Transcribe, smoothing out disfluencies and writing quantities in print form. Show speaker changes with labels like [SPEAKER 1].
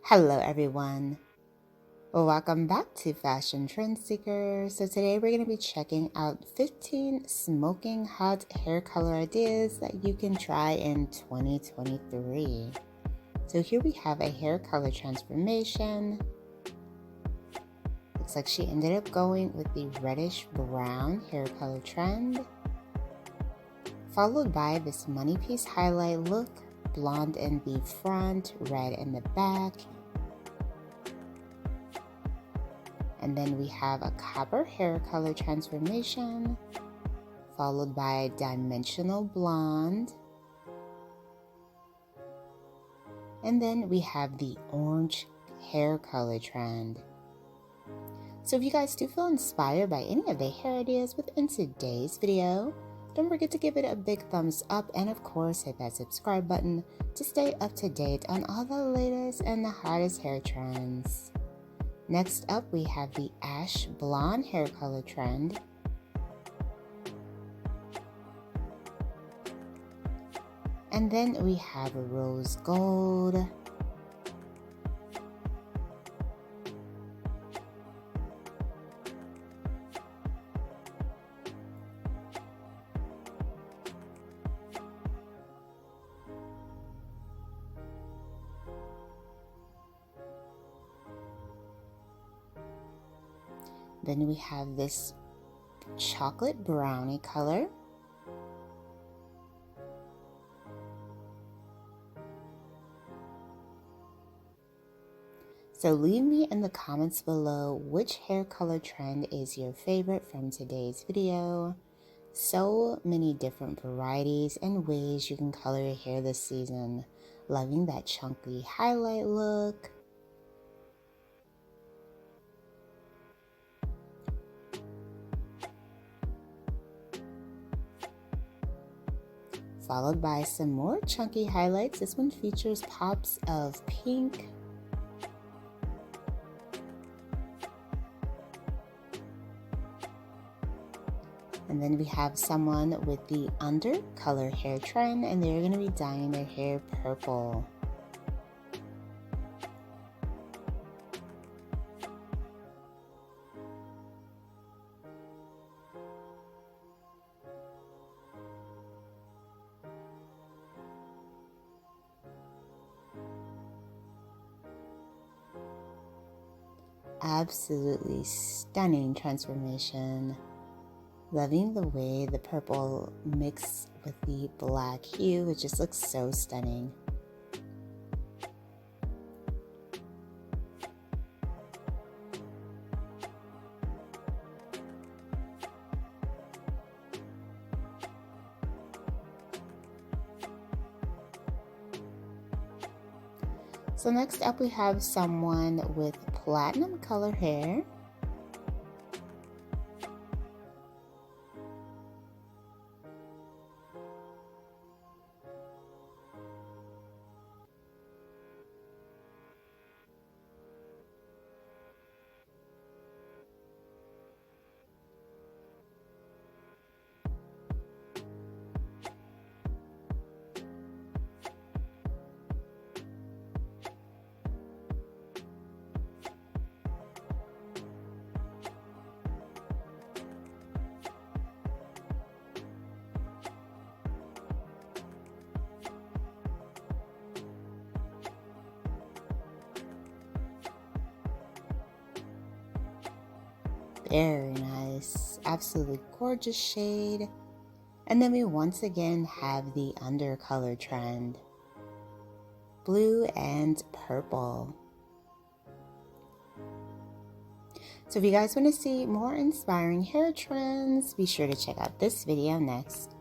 [SPEAKER 1] Hello everyone, welcome back to Fashion Trend Seeker. So today we're going to be checking out 15 smoking hot hair color ideas that you can try in 2023. So here we have a hair color transformation. Looks like she ended up going with the reddish brown hair color trend, followed by this money piece highlight look, blonde in the front, red in the back. And then we have a copper hair color transformation, followed by a dimensional blonde. And then we have the orange hair color trend. So if you guys do feel inspired by any of the hair ideas within today's video, don't forget to give it a big thumbs up and of course hit that subscribe button to stay up to date on all the latest and the hottest hair trends. Next up, we have the ash blonde hair color trend. And then we have rose gold. Then we have this chocolate brownie color. So leave me in the comments below which hair color trend is your favorite from today's video. So many different varieties and ways you can color your hair this season. Loving that chunky highlight look. Followed by some more chunky highlights. This one features pops of pink. And then we have someone with the under color hair trend, and they're going to be dyeing their hair purple. Absolutely stunning transformation. Loving the way the purple mixed with the black hue. It just looks so stunning. So next up we have someone with platinum color hair. Very nice, absolutely gorgeous shade. And then we once again have the under color trend, blue and purple. So if you guys want to see more inspiring hair trends, be sure to check out this video next.